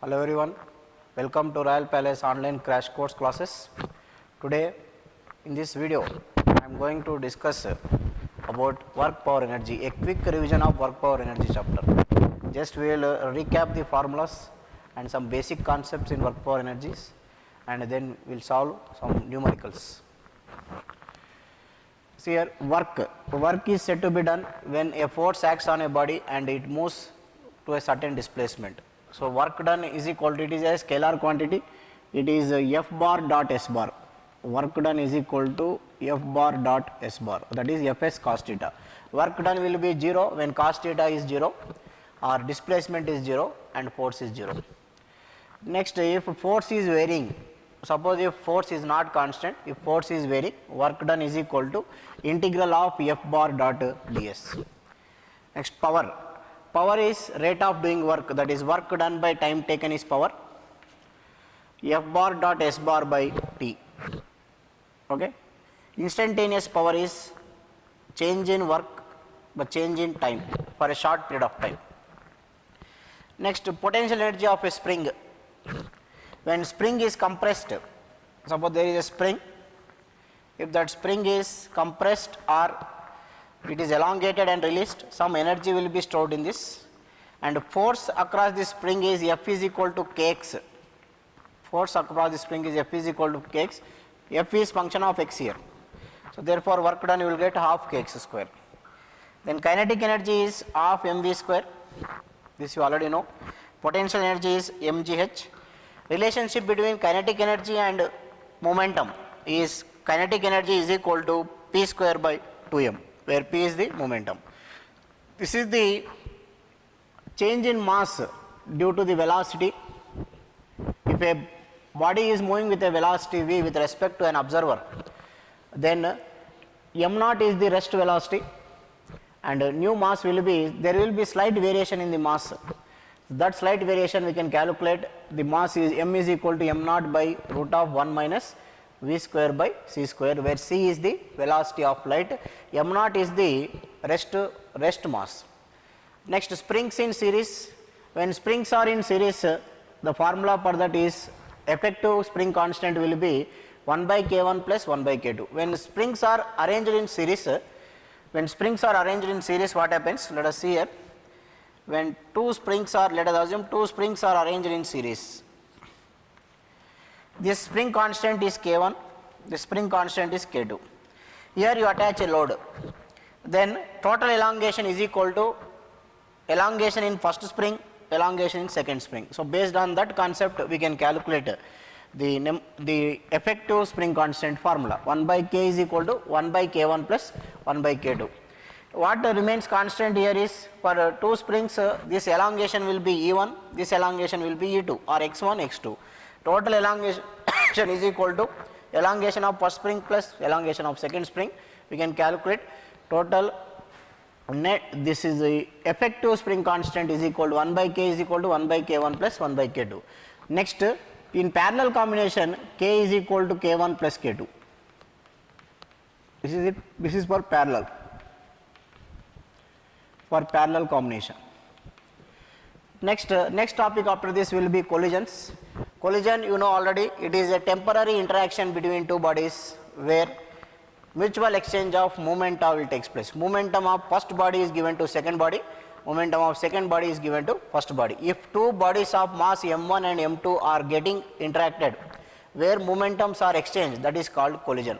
Hello everyone, welcome to Royal Palace online crash course classes. Today in this video I am going to discuss about work power energy, a quick revision of work power energy chapter. Just we will recap the formulas and some basic concepts in work power energies, and then we will solve some numericals. See here, work is said to be done when a force acts on a body and it moves to a certain displacement. So work done is equal to, it is a scalar quantity, it is F bar dot S bar. Work done is equal to F bar dot S bar, that is Fs cos theta. Work done will be 0 when cos theta is 0 or displacement is 0 and force is 0. Next, if force is varying, suppose if force is not constant, if force is varying, work done is equal to integral of F bar dot ds. Next, power. Power is rate of doing work, that is work done by time taken is power, F bar dot S bar by T. Okay. Instantaneous power is change in work but change in time for a short period of time. Next, potential energy of a spring. When spring is compressed, suppose there is a spring, if that spring is compressed or it is elongated and released, some energy will be stored in this, and force across the spring is F is equal to kx. Force across the spring is F is equal to kx. F is function of x here. So therefore work done you will get half kx square. Then kinetic energy is half mv square. This you already know. Potential energy is mgh. Relationship between kinetic energy and momentum is kinetic energy is equal to p square by 2m, where p is the momentum. This is the change in mass due to the velocity. If a body is moving with a velocity v with respect to an observer, then m naught is the rest velocity and new mass will be, there will be slight variation in the mass. That slight variation we can calculate, the mass is m is equal to m naught by root of 1 minus v square by c square, where c is the velocity of light, m naught is the rest mass. Next, springs in series. When springs are in series, the formula for that is effective spring constant will be 1 by k1 plus 1 by k2. When springs are arranged in series, what happens? Let us see here. When two springs are, let us assume two springs are arranged in series. This spring constant is k1, this spring constant is k2. Here you attach a load, then total elongation is equal to elongation in first spring, elongation in second spring. So based on that concept we can calculate the effective spring constant formula. 1 by k is equal to 1 by k1 plus 1 by k2. What remains constant here is, for two springs this elongation will be E1, this elongation will be E2 or x1 x2. Total elongation is equal to elongation of first spring plus elongation of second spring. We can calculate total net, this is the effective spring constant is equal to 1 by k is equal to 1 by k1 plus 1 by k2. Next, in parallel combination k is equal to k1 plus k2. This is it, this is for parallel combination. Next topic after this will be collisions. Collision, you know already, it is a temporary interaction between two bodies where mutual exchange of momentum will take place. Momentum of first body is given to second body, momentum of second body is given to first body. If two bodies of mass m1 and m2 are getting interacted where momentums are exchanged, that is called collision.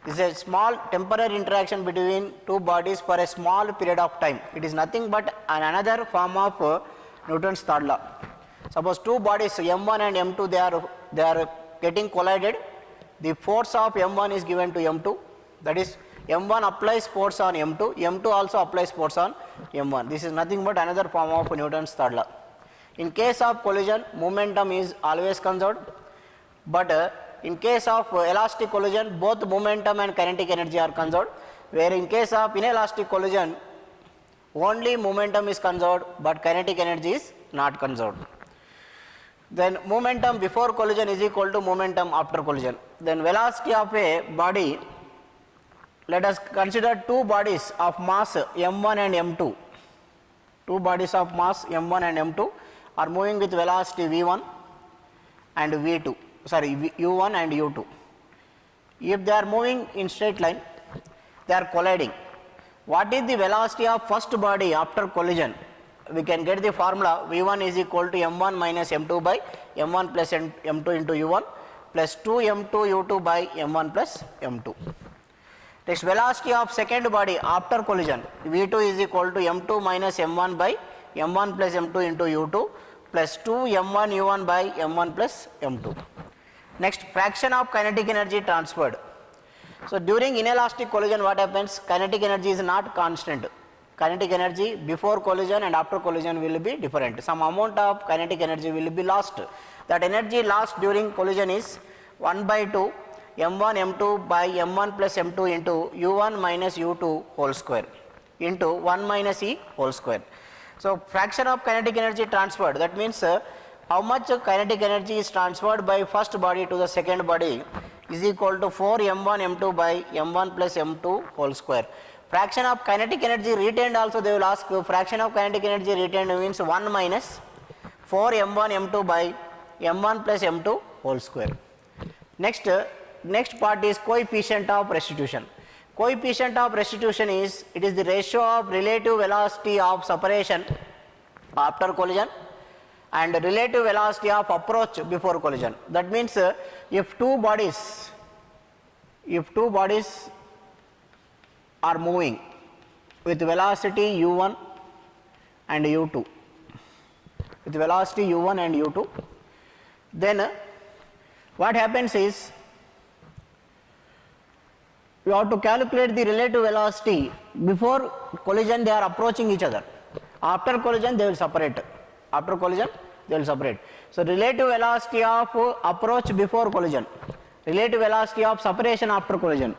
This is a small temporary interaction between two bodies for a small period of time. It is nothing but another form of Newton's third law. Suppose two bodies m1 and m2 they are getting collided. The force of m1 is given to m2, that is m1 applies force on m2, m2 also applies force on m1. This is nothing but another form of Newton's third law. In case of collision, momentum is always conserved, but in case of elastic collision, both momentum and kinetic energy are conserved, where in case of inelastic collision only momentum is conserved but kinetic energy is not conserved. Then momentum before collision is equal to momentum after collision. Then velocity of a body, let us consider two bodies of mass m1 and m2. Two bodies of mass m1 and m2 are moving with velocity v1 and v2, sorry u1 and u2. If they are moving in straight line, they are colliding. What is the velocity of first body after collision? We can get the formula v1 is equal to m1 minus m2 by m1 plus m2 into u1 plus 2m2 u2 by m1 plus m2. Next, velocity of second body after collision, v2 is equal to m2 minus m1 by m1 plus m2 into u2 plus 2 m1 u1 by m1 plus m2. Next, fraction of kinetic energy transferred. So during inelastic collision, what happens? Kinetic energy is not constant. Kinetic energy before collision and after collision will be different. Some amount of kinetic energy will be lost. That energy lost during collision is 1 by 2 m1 m2 by m1 plus m2 into u1 minus u2 whole square into 1 minus e whole square. So fraction of kinetic energy transferred, that means how much kinetic energy is transferred by first body to the second body is equal to 4 m1 m2 by m1 plus m2 whole square. Fraction of kinetic energy retained also they will ask you. Fraction of kinetic energy retained means 1 minus 4 m1 m2 by m1 plus m2 whole square. Next part is coefficient of restitution. Coefficient of restitution is, it is the ratio of relative velocity of separation after collision and relative velocity of approach before collision. That means if two bodies are moving with velocity u1 and u2, with velocity u1 and u2, then what happens is you have to calculate the relative velocity. Before collision they are approaching each other, after collision they will separate. After collision they will separate. So relative velocity of approach before collision, relative velocity of separation after collision.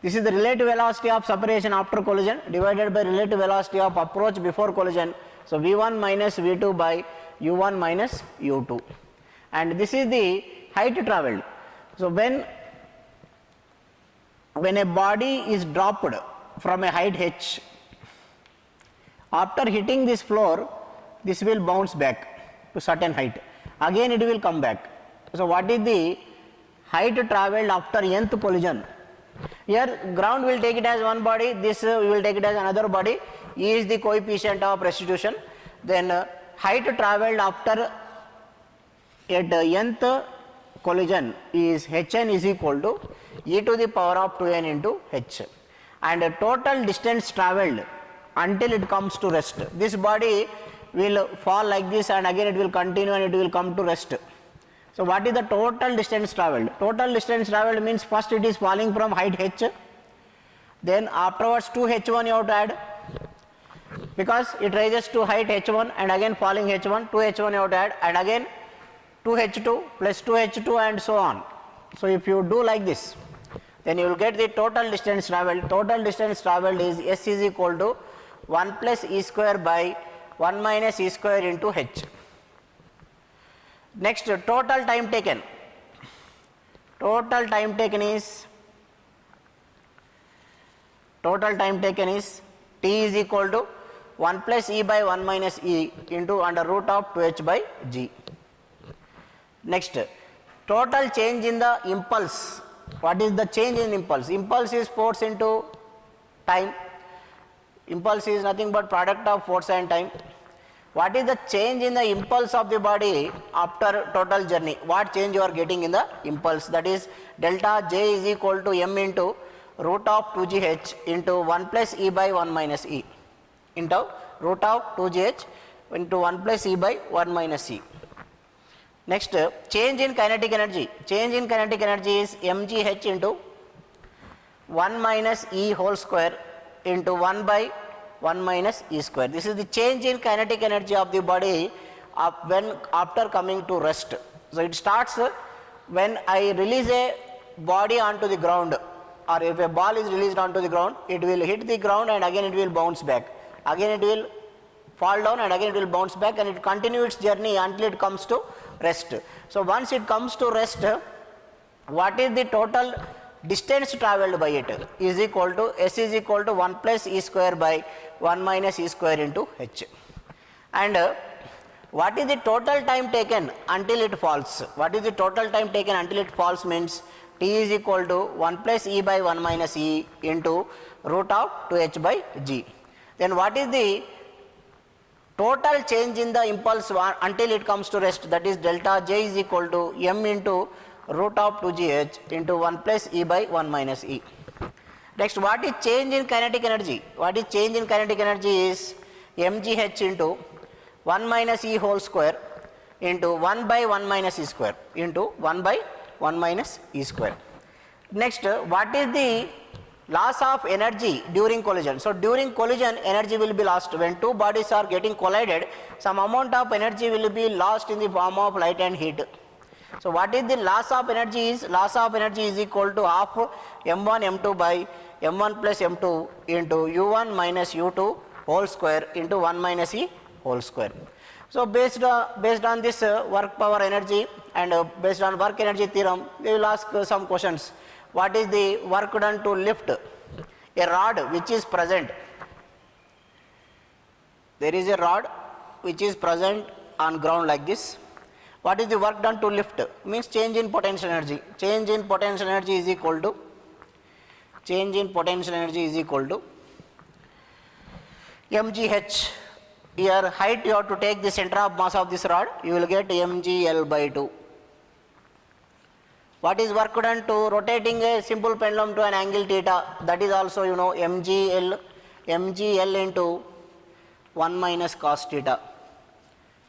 This is the relative velocity of separation after collision divided by relative velocity of approach before collision. So v1 minus v2 by u1 minus u2, and this is the height travelled. So when a body is dropped from a height h, after hitting this floor, this will bounce back to certain height, again it will come back. So what is the height travelled after nth collision? Here ground will take it as one body, this we will take it as another body. E is the coefficient of restitution. Then height travelled after at nth collision is hn is equal to e to the power of 2n into h, and total distance travelled until it comes to rest. This body will fall like this and again it will continue and it will come to rest. So what is the total distance travelled? Total distance travelled means first it is falling from height h, then afterwards 2h1 you have to add, because it rises to height h1 and again falling h1, 2h1 you have to add, and again 2h2 plus 2h2 and so on. So if you do like this, then you will get the total distance travelled. Total distance travelled is s is equal to 1 plus e square by 1 minus e square into h. Next, total time taken. Total time taken is t is equal to 1 plus e by 1 minus e into under root of 2h by g. Next, total change in the impulse. What is the change in impulse? Impulse is force into time. Impulse is nothing but product of force and time. What is the change in the impulse of the body after total journey? What change you are getting in the impulse? That is delta j is equal to m into root of 2gh into 1 plus e by 1 minus e into root of 2gh into 1 plus e by 1 minus e. Next, change in kinetic energy. Change in kinetic energy is mgh into 1 minus e whole square into 1 by 1 minus e square. This is the change in kinetic energy of the body when after coming to rest. So it starts when I release a body onto the ground, or if a ball is released onto the ground, it will hit the ground and again it will bounce back. Again it will fall down and again it will bounce back, and it continues its journey until it comes to rest. So once it comes to rest, what is the total distance travelled by it is equal to s is equal to 1 plus e square by 1 minus e square into h. And What is the total time taken until it falls? What is the total time taken until it falls means T is equal to 1 plus E by 1 minus E into root of 2h by g. Then what is the total change in the impulse until it comes to rest, that is delta J is equal to m into root of 2gh into 1 plus E by 1 minus E. Next, what is change in kinetic energy? What is change in kinetic energy is mgh into 1 minus E whole square into 1 by 1 minus E square into 1 by 1 minus E square. Next, what is the loss of energy during collision? So during collision, energy will be lost. When two bodies are getting collided, some amount of energy will be lost in the form of light and heat. So what is the loss of energy is? Loss of energy is equal to half m1 m2 by m1 plus m2 into u1 minus u2 whole square into 1 minus E whole square. So based on this work power energy and based on work energy theorem, they will ask some questions. What is the work done to lift a rod which is present? There is a rod which is present on ground like this. What is the work done to lift? Means change in potential energy. Change in potential energy is equal to mgh. Here height you have to take the center of mass of this rod, you will get mgl by 2. What is work done to rotating a simple pendulum to an angle theta? That is also you know mgl into 1 minus cos theta.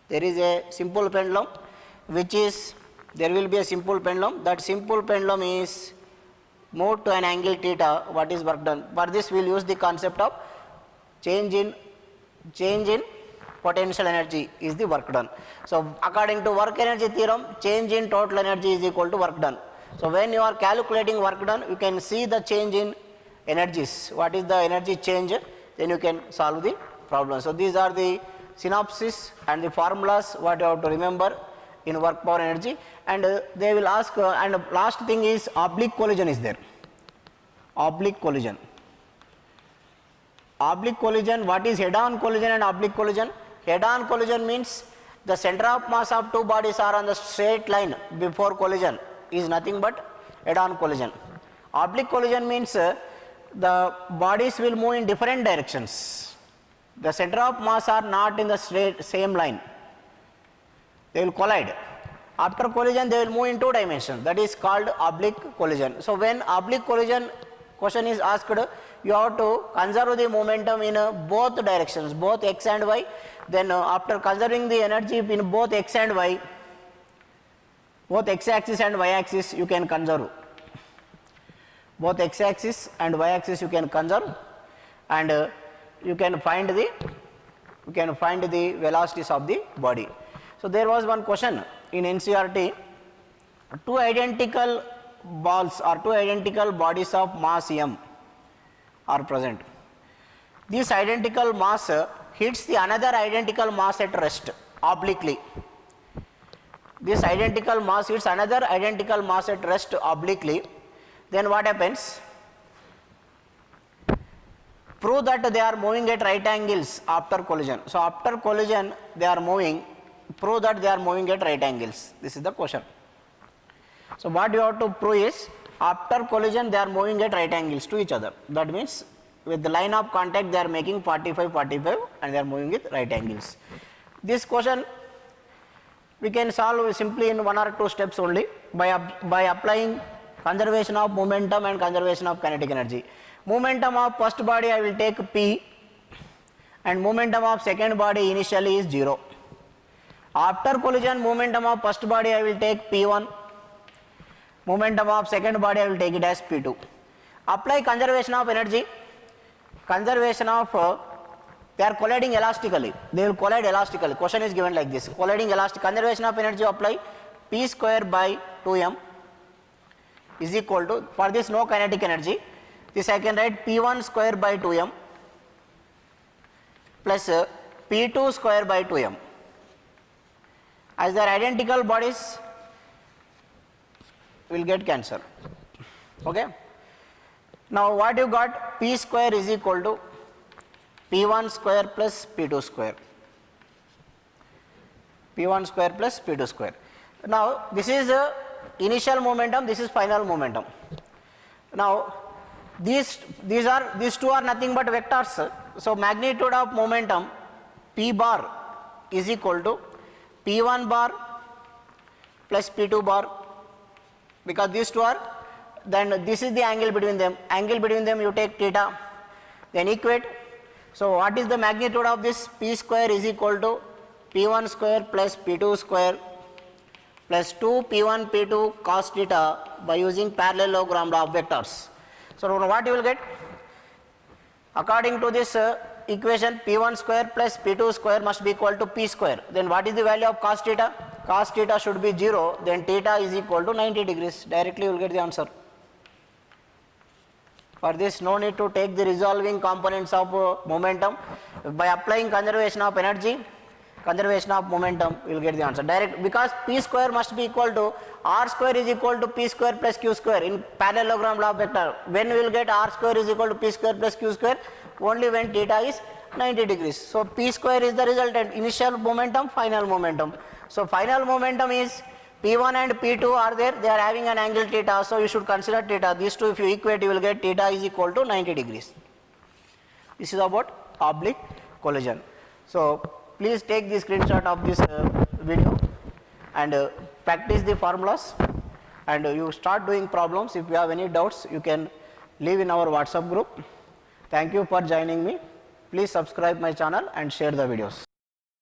There is a simple pendulum which is, there will be a simple pendulum, that simple pendulum is moved to an angle theta. What is work done? For this we will use the concept of change in potential energy is the work done. So according to work energy theorem, change in total energy is equal to work done. So when you are calculating work done, you can see the change in energies. What is the energy change? Then you can solve the problem. So these are the synopsis and the formulas what you have to remember in work power energy. And they will ask and last thing is oblique collision is there. Oblique collision. Oblique collision, what is head-on collision and oblique collision? Head-on collision means the center of mass of two bodies are on the straight line before collision is nothing but head-on collision. Oblique collision means the bodies will move in different directions. The center of mass are not in the straight same line. They will collide. After collision they will move in two dimensions, that is called oblique collision. So when oblique collision question is asked, you have to conserve the momentum in both directions, both x and y. Then after conserving the energy in both x and y, both x axis and y axis you can conserve. Both x axis and y axis you can conserve, and you can find the velocities of the body. So there was one question in NCERT, two identical balls or two identical bodies of mass m are present. This identical mass hits the another identical mass at rest obliquely. This identical mass hits another identical mass at rest obliquely. Then what happens? Prove that they are moving at right angles after collision. So after collision they are moving. Prove that they are moving at right angles. This is the question. So what you have to prove is, after collision they are moving at right angles to each other. That means with the line of contact they are making 45 and they are moving with right angles. This question we can solve simply in one or two steps only by applying conservation of momentum and conservation of kinetic energy. Momentum of first body I will take P, and momentum of second body initially is 0. After collision, momentum of first body I will take P1, momentum of second body I will take it as P2. Apply conservation of energy. Conservation of they are colliding elastically, they will collide elastically. Question is given like this, colliding elastic. Conservation of energy apply, P square by 2m is equal to, for this no kinetic energy, this I can write P1 square by 2m plus P2 square by 2m. As they are identical bodies, will get cancelled. Okay. Now what you got? P square is equal to P1 square plus P2 square. P1 square plus P2 square. Now this is initial momentum, this is final momentum. Now these two are nothing but vectors. So magnitude of momentum P bar is equal to P1 bar plus P2 bar, because these two are, then this is the angle between them. Angle between them you take theta, then equate. So what is the magnitude of this? P square is equal to P1 square plus P2 square plus 2 P1 P2 cos theta by using parallelogram of vectors. So what you will get? According to this equation, P1 square plus P2 square must be equal to P square. Then what is the value of cos theta? Cos theta should be 0, then theta is equal to 90 degrees. Directly you will get the answer. For this, no need to take the resolving components of momentum. By applying conservation of energy, conservation of momentum, you will get the answer direct, because P square must be equal to R square is equal to P square plus Q square in parallelogram law of vector. When we will get R square is equal to P square plus Q square? Only when theta is 90 degrees. So P square is the resultant, initial momentum, final momentum. So final momentum is P1 and P2 are there, they are having an angle theta, so you should consider theta. These two if you equate, you will get theta is equal to 90 degrees. This is about oblique collision. So please take the screenshot of this video and practice the formulas, and you start doing problems. If you have any doubts, you can leave in our WhatsApp group. Thank you for joining me. Please subscribe my channel and share the videos.